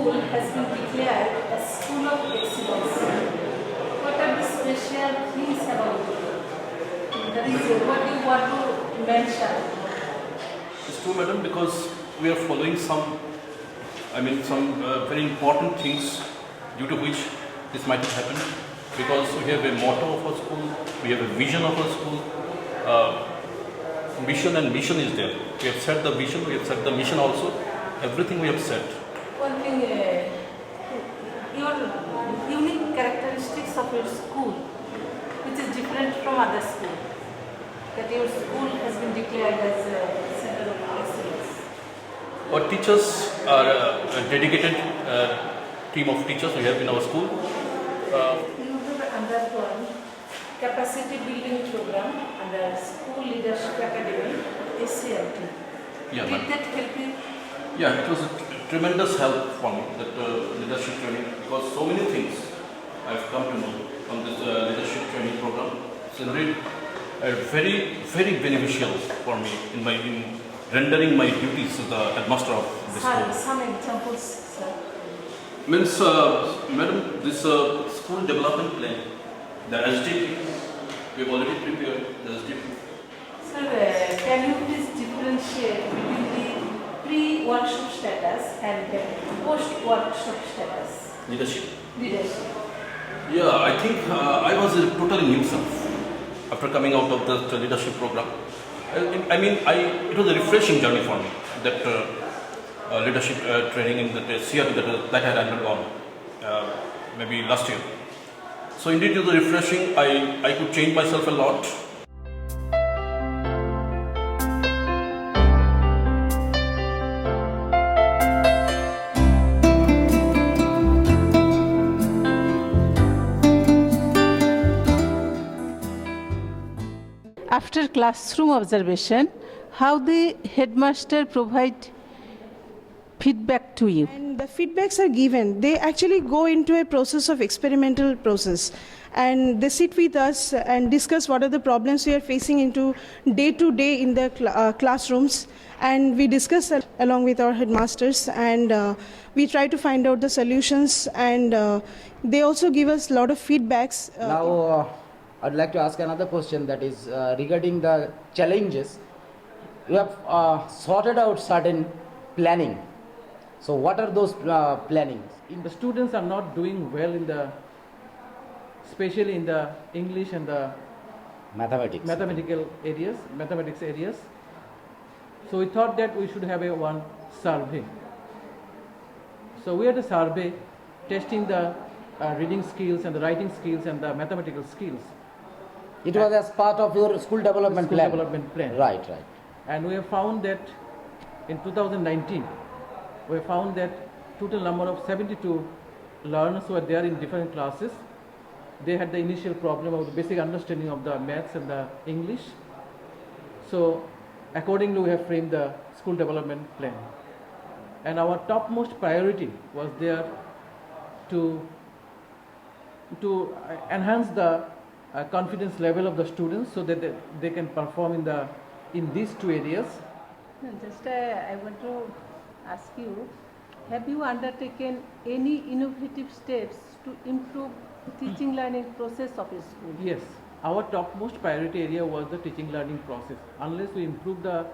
school has been declared a school of excellence. What are the special things about it? That is what you want to mention. It's true, madam, because we are following some very important things due to which this might have happened. Because we have a motto of our school, we have a vision of our school. Vision and mission is there. We have set the vision, we have set the mission also. Everything we have set. One thing, your unique characteristics of your school, which is different from other schools, that your school has been declared as a center of excellence. Our teachers are a dedicated team of teachers we have in our school. You have under one capacity building program under School Leadership Academy, SCLT. Yeah, Did that help you? Yeah, it was a tremendous help for me, that leadership training, because so many things I've come to know from this leadership training program. It's really very, very beneficial for me in rendering my duties as the headmaster of the school. Some examples, sir. Means, madam, this school development plan, the SDP, we have already prepared the SDP. Sir, can you please differentiate between the pre-workshop status and the post-workshop status? Leadership. Leadership. Yeah, I think I was totally new self after coming out of the leadership program. It was a refreshing journey for me, that leadership training in the CRT that I had undergone maybe last year. So indeed it was refreshing. I could change myself a lot. After classroom observation, how the headmaster provide feedback to you? And the feedbacks are given. They actually go into a process of experimental process. And they sit with us and discuss what are the problems we are facing into day to day in the classrooms. And we discuss along with our headmasters, and we try to find out the solutions. And they also give us a lot of feedbacks. Now, I'd like to ask another question, that is regarding the challenges. You have sorted out certain planning. So what are those plannings? The students are not doing well especially in the English and the Mathematics. mathematics areas. So we thought that we should have one survey. So we had a survey testing the reading skills and the writing skills and the mathematical skills. It was as part of your school development plan. Right. And we have found that in 2019, we have found that total number of 72 learners who are there in different classes. They had the initial problem of the basic understanding of the maths and the English. So accordingly, we have framed the school development plan. And our topmost priority was there to enhance the confidence level of the students so that they can perform in these two areas. Just I want to ask you, have you undertaken any innovative steps to improve the teaching learning process of your school? Yes, our topmost priority area was the teaching learning process. Unless we improve the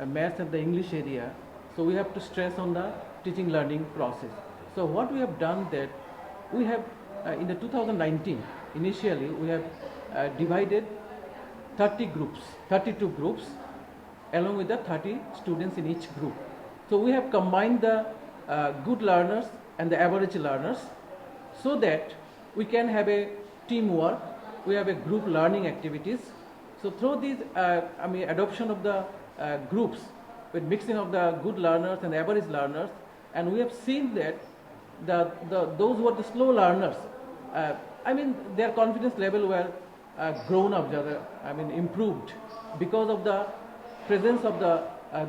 maths and the English area, so we have to stress on the teaching learning process. So what we have done that we have in the 2019 initially we have divided 32 groups along with the 30 students in each group. So we have combined the good learners and the average learners so that we can have a teamwork, we have a group learning activities. So through these adoption of the groups with mixing of the good learners and average learners, and we have seen that those who are the slow learners, their confidence level were grown up, improved because of the presence of the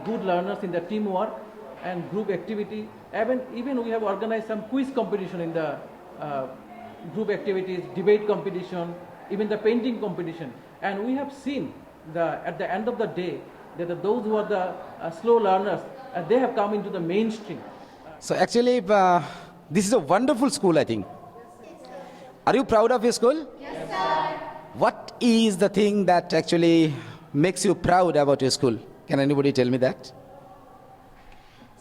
good learners in the teamwork and group activity. Even we have organized some quiz competition in the group activities, debate competition, even the painting competition. And we have seen at the end of the day that those who are the slow learners, they have come into the mainstream. So actually, this is a wonderful school, I think. Are you proud of your school? Yes, sir. What is the thing that actually makes you proud about your school? Can anybody tell me that?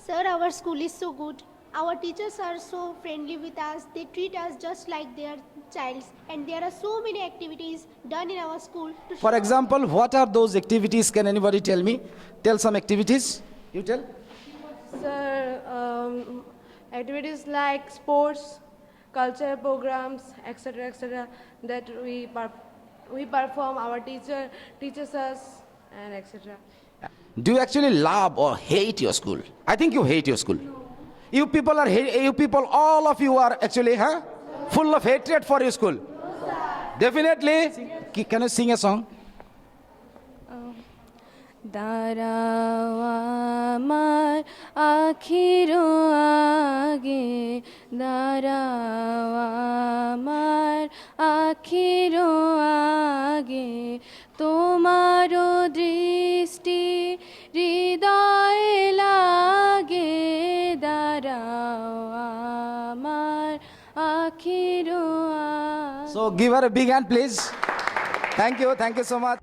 Sir, our school is so good. Our teachers are so friendly with us. They treat us just like their childs. And there are so many activities done in our school. To For show- example, what are those activities? Can anybody tell me? Tell some activities. You tell. Sir, activities like sports, culture programs, etc., that we perform. Our teacher teaches us, and etc. Do you actually love or hate your school? I think you hate your school. You people are you people, all of you are actually full of hatred for your school. Definitely. Can you sing a song? দাঁড়াও আমার আখিরো আগে দাঁড়াও আমার আখিরো আগে তোমারও দৃষ্টি হৃদয়ে লাগে দাঁড়াও আমার আখিরো আগে So give her a big hand, please. Thank you so much.